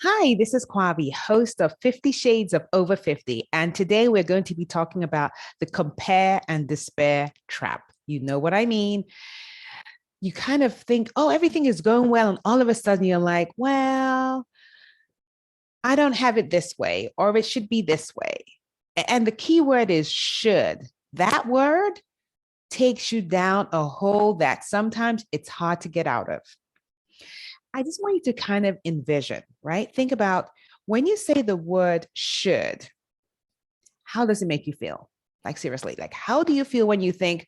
Hi, this is Kwavi, host of 50 Shades of Over 50. And today we're going to be talking about the compare and despair trap. You know what I mean? You kind of think, oh, everything is going well. And all of a sudden you're like, well, I don't have it this way, or it should be this way. And the key word is should. That word takes you down a hole that sometimes it's hard to get out of. I just want you to kind of envision, right? Think about when you say the word should, how does it make you feel? Like, seriously, like, how do you feel when you think,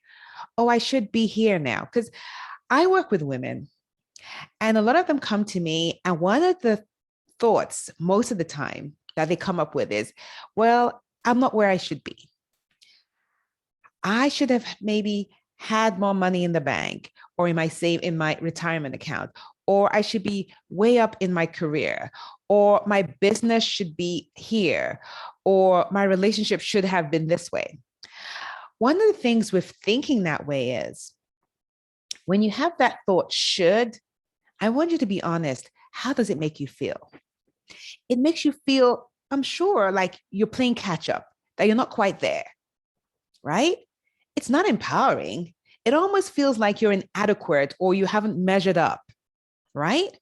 oh, I should be here now? Because I work with women and a lot of them come to me. And one of the thoughts, most of the time, that they come up with is, well, I'm not where I should be. I should have maybe had more money in the bank or in my retirement account, or I should be way up in my career, or my business should be here, or my relationship should have been this way. One of the things with thinking that way is when you have that thought should, I want you to be honest. How does it make you feel? It makes you feel, I'm sure, like you're playing catch up, that you're not quite there, right? It's not empowering. It almost feels like you're inadequate or you haven't measured up, right?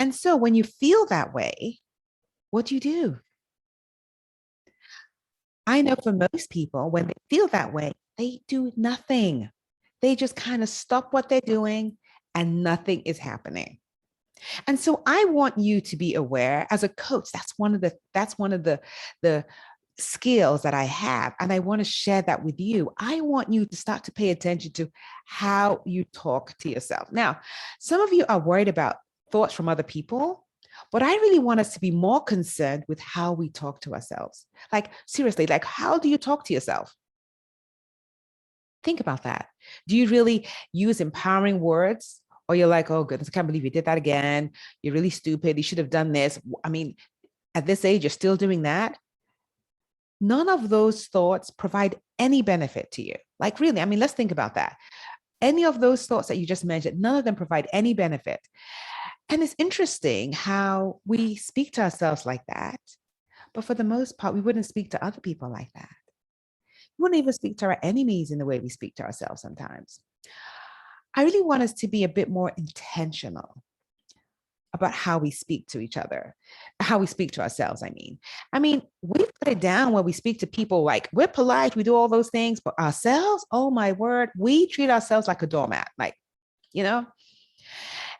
And so when you feel that way, what do you do? I know for most people, when they feel that way, they do nothing. They just kind of stop what they're doing and nothing is happening. And so I want you to be aware as a coach. That's one of the skills that I have. And I want to share that with you. I want you to start to pay attention to how you talk to yourself. Now, some of you are worried about thoughts from other people, but I really want us to be more concerned with how we talk to ourselves. Like, seriously, like, how do you talk to yourself? Think about that. Do you really use empowering words? Or you're like, oh, goodness, I can't believe you did that again. You're really stupid. You should have done this. I mean, at this age, you're still doing that. None of those thoughts provide any benefit to you. Like, really, I mean, let's think about that. Any of those thoughts that you just mentioned, none of them provide any benefit. And it's interesting how we speak to ourselves like that. But for the most part, we wouldn't speak to other people like that. We wouldn't even speak to our enemies in the way we speak to ourselves sometimes. I really want us to be a bit more intentional about how we speak to each other, how we speak to ourselves. I mean, we put it down when we speak to people like we're polite, we do all those things, but ourselves, oh my word, we treat ourselves like a doormat, like, you know?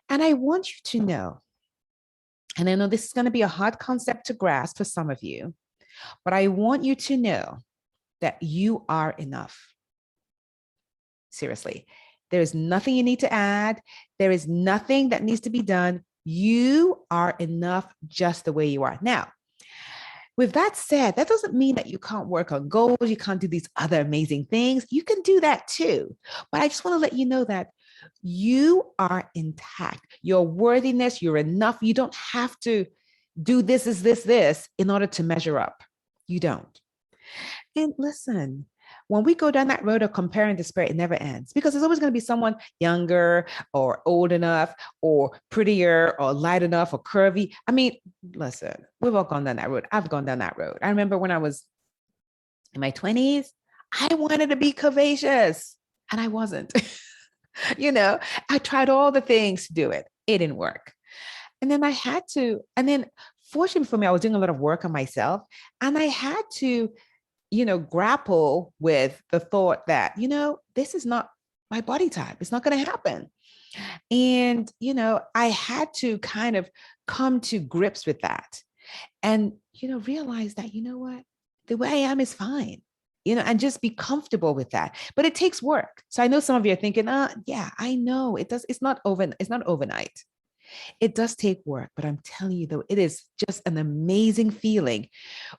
And I want you to know, and I know this is going to be a hard concept to grasp for some of you, but I want you to know that you are enough. Seriously, there is nothing you need to add. There is nothing that needs to be done. You are enough just the way you are. Now, with that said, that doesn't mean that you can't work on goals. You can't do these other amazing things. You can do that too. But I just want to let you know that you are intact. Your worthiness, you're enough. You don't have to do this in order to measure up. You don't. And listen, when we go down that road of compare and despair, it never ends because there's always going to be someone younger or old enough or prettier or light enough or curvy. I mean, listen, we've all gone down that road. I've gone down that road. I remember when I was in my 20s, I wanted to be curvaceous and I wasn't. I tried all the things to do it. It didn't work. And then I had to, and then fortunately for me, I was doing a lot of work on myself and I had to grapple with the thought that, this is not my body type. It's not going to happen. And, I had to kind of come to grips with that and, realize that, what, the way I am is fine, and just be comfortable with that. But it takes work. So I know some of you are thinking, yeah, I know it does. It's not overnight. It does take work, but I'm telling you, though, it is just an amazing feeling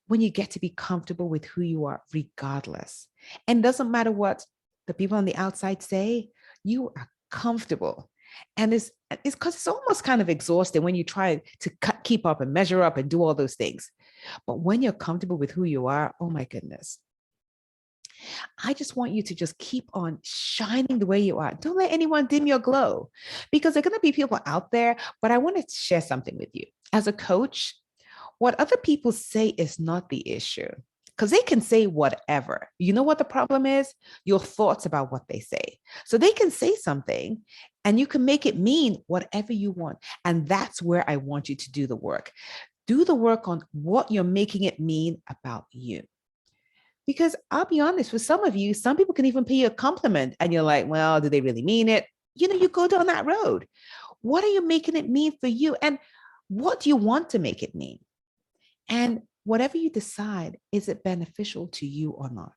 when you get to be comfortable with who you are, regardless. And it doesn't matter what the people on the outside say, you are comfortable. And it's because it's almost kind of exhausting when you try to keep up and measure up and do all those things. But when you're comfortable with who you are, oh my goodness. I just want you to just keep on shining the way you are. Don't let anyone dim your glow because there are going to be people out there. But I want to share something with you. As a coach, What other people say is not the issue, because they can say whatever. You know what the problem is? Your thoughts about what they say. So they can say something and you can make it mean whatever you want. And that's where I want you to do the work. Do the work on what you're making it mean about you. Because I'll be honest, with some of you, some people can even pay you a compliment and you're like, well, do they really mean it? You go down that road. What are you making it mean for you? And what do you want to make it mean? And whatever you decide, is it beneficial to you or not?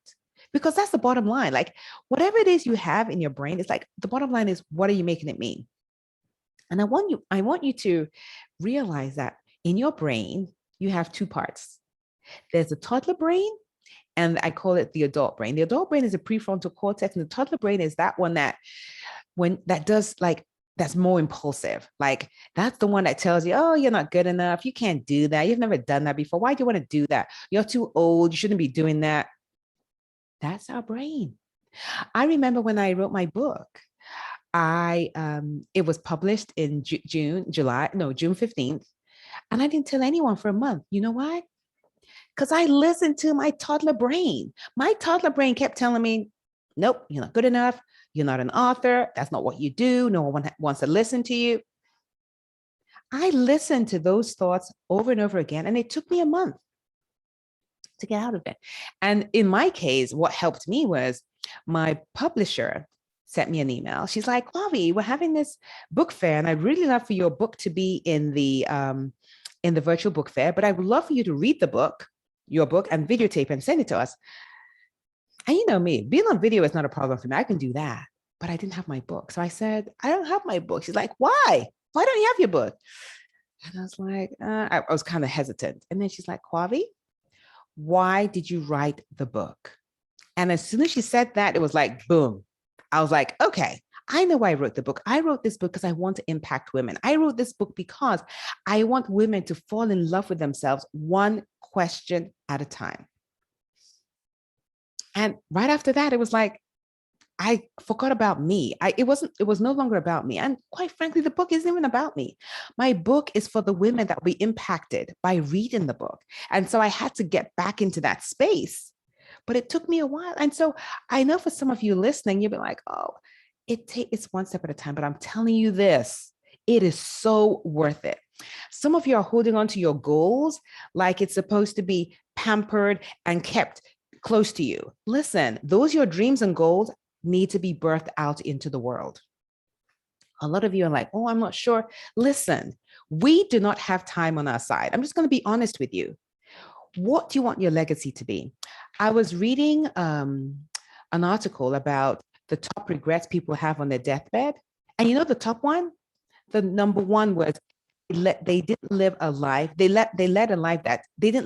Because that's the bottom line. Like whatever it is you have in your brain, it's like the bottom line is, what are you making it mean? And I want you to realize that in your brain, you have two parts. There's a toddler brain, and I call it the adult brain. The adult brain is a prefrontal cortex, and the toddler brain is that one that does like, that's more impulsive. Like that's the one that tells you, oh, you're not good enough. You can't do that. You've never done that before. Why do you want to do that? You're too old. You shouldn't be doing that. That's our brain. I remember when I wrote my book, it was published in June 15th. And I didn't tell anyone for a month. You know why? Because I listened to my toddler brain. My toddler brain kept telling me, nope, you're not good enough. You're not an author. That's not what you do. No one wants to listen to you. I listened to those thoughts over and over again, and it took me a month to get out of it. And in my case, what helped me was my publisher sent me an email. She's like, Kwavi, we're having this book fair, and I'd really love for your book to be in the virtual book fair, but I would love for you to read the book, your book, and videotape and send it to us. And you know me, being on video is not a problem for me. I can do that. But I didn't have my book. So I said, I don't have my book. She's like, why? Why don't you have your book? And I was like, I was kind of hesitant. And then she's like, Kwavi, why did you write the book? And as soon as she said that, it was like, boom. I was like, okay, I know why I wrote the book. I wrote this book because I want to impact women. I wrote this book because I want women to fall in love with themselves one question at a time. And right after that, it was like, I forgot about me. It was no longer about me. And quite frankly, the book isn't even about me. My book is for the women that will be impacted by reading the book. And so I had to get back into that space, but it took me a while. And so I know for some of you listening, you'll be like, oh, it's one step at a time, but I'm telling you this, it is so worth it. Some of you are holding on to your goals like it's supposed to be pampered and kept close to you. Listen, those your dreams and goals need to be birthed out into the world. A lot of you are like, oh, I'm not sure. Listen, we do not have time on our side. I'm just going to be honest with you. What do you want your legacy to be? I was reading an article about the top regrets people have on their deathbed. And you know, the top one, the number one was they didn't live a life. They led a life that they did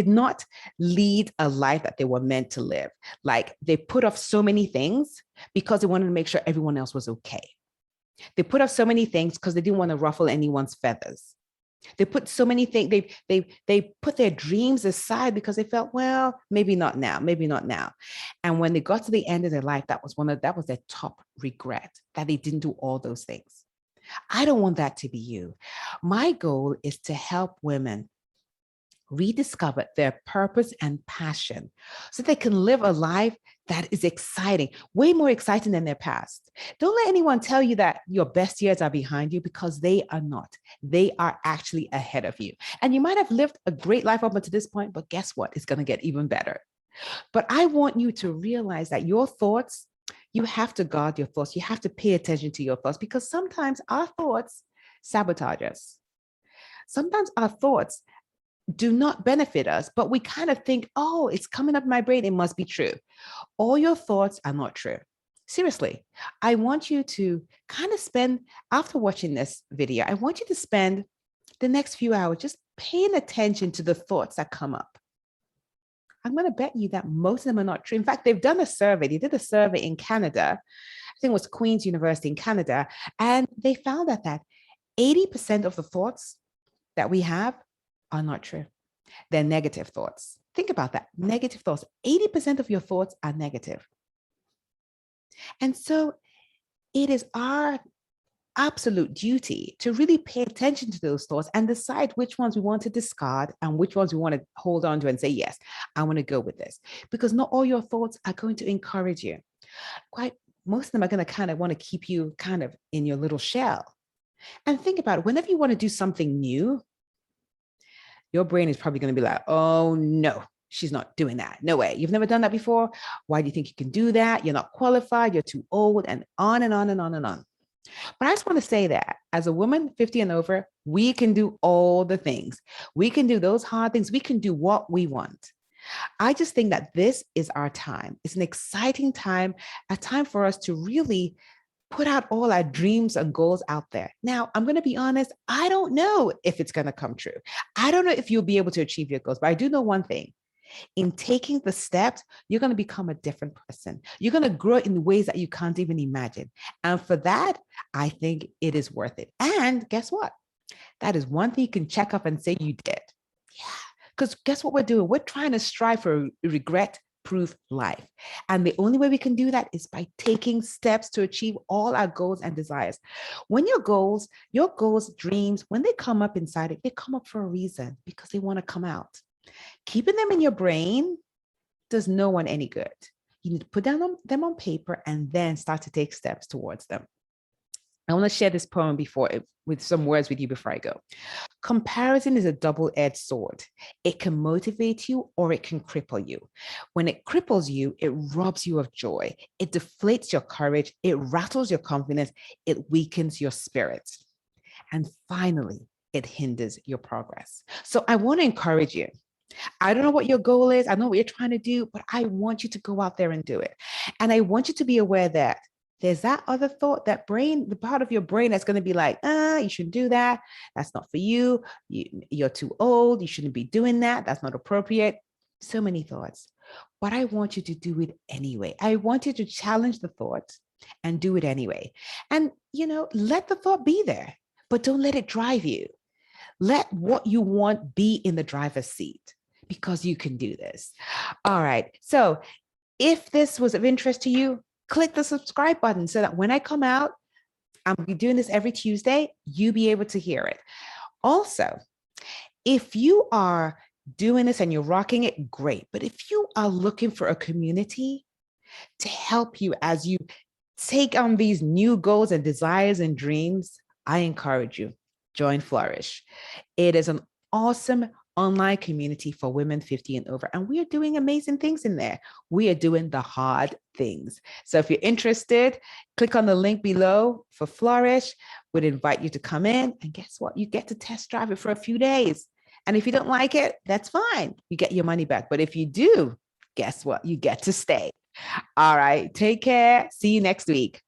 not lead a life that they were meant to live. Like they put off so many things because they wanted to make sure everyone else was okay. They put off so many things because they didn't want to ruffle anyone's feathers. They put so many things, they put their dreams aside because they felt, well, maybe not now. And when they got to the end of their life, that was their top regret, that they didn't do all those things. I don't want that to be you. My goal is to help women rediscover their purpose and passion so they can live a life that is exciting, way more exciting than their past. Don't let anyone tell you that your best years are behind you, because they are not. They are actually ahead of you. And you might have lived a great life up until this point, but guess what? It's going to get even better. But I want you to realize that your thoughts, you have to guard your thoughts. You have to pay attention to your thoughts, because sometimes our thoughts sabotage us. Sometimes our thoughts do not benefit us, but we kind of think, oh, it's coming up in my brain, it must be true. All your thoughts are not true. Seriously, I want you to kind of spend, after watching this video, I want you to spend the next few hours just paying attention to the thoughts that come up. I'm going to bet you that most of them are not true. In fact, they've done a survey. They did a survey in Canada. I think it was Queen's University in Canada. And they found that 80% of the thoughts that we have are not true. They're negative thoughts. Think about that. Negative thoughts. 80% of your thoughts are negative. And so it is our absolute duty to really pay attention to those thoughts and decide which ones we want to discard and which ones we want to hold on to and say, yes, I want to go with this. Because not all your thoughts are going to encourage you. Quite most of them are going to kind of want to keep you kind of in your little shell. And think about it, whenever you want to do something new, your brain is probably going to be like, oh no, she's not doing that. No way. You've never done that before. Why do you think you can do that? You're not qualified. You're too old, and on and on and on and on. But I just want to say that as a woman 50 and over, we can do all the things. We can do those hard things. We can do what we want. I just think that this is our time. It's an exciting time, a time for us to really put out all our dreams and goals out there. Now, I'm going to be honest, I don't know if it's going to come true. I don't know if you'll be able to achieve your goals, but I do know one thing. In taking the steps, you're going to become a different person. You're going to grow in ways that you can't even imagine. And for that, I think it is worth it. And guess what? That is one thing you can check up and say you did. Yeah. Because guess what we're doing? We're trying to strive for a regret-proof life. And the only way we can do that is by taking steps to achieve all our goals and desires. When your goals, dreams, when they come up inside it, they come up for a reason because they want to come out. Keeping them in your brain does no one any good. You need to put them on paper and then start to take steps towards them. I want to share this poem with some words with you before I go. Comparison is a double-edged sword. It can motivate you or it can cripple you. When it cripples you, it robs you of joy. It deflates your courage. It rattles your confidence. It weakens your spirit. And finally, it hinders your progress. So I want to encourage you. I don't know what your goal is. I know what you're trying to do, but I want you to go out there and do it. And I want you to be aware that there's that other thought, that brain, the part of your brain that's going to be like, you shouldn't do that. That's not for you. You're too old. You shouldn't be doing that. That's not appropriate. So many thoughts. But I want you to do it anyway. I want you to challenge the thought and do it anyway. And, let the thought be there, but don't let it drive you. Let what you want be in the driver's seat because you can do this. All right. So if this was of interest to you, click the subscribe button so that when I come out, I'm doing this every Tuesday, you'll be able to hear it. Also, if you are doing this and you're rocking it, great. But if you are looking for a community to help you as you take on these new goals and desires and dreams, I encourage you, join Flourish. It is an awesome online community for women 50 and over. And we are doing amazing things in there. We are doing the hard things. So if you're interested, click on the link below for Flourish. We'd invite you to come in. And guess what? You get to test drive it for a few days. And if you don't like it, that's fine. You get your money back. But if you do, guess what? You get to stay. All right. Take care. See you next week.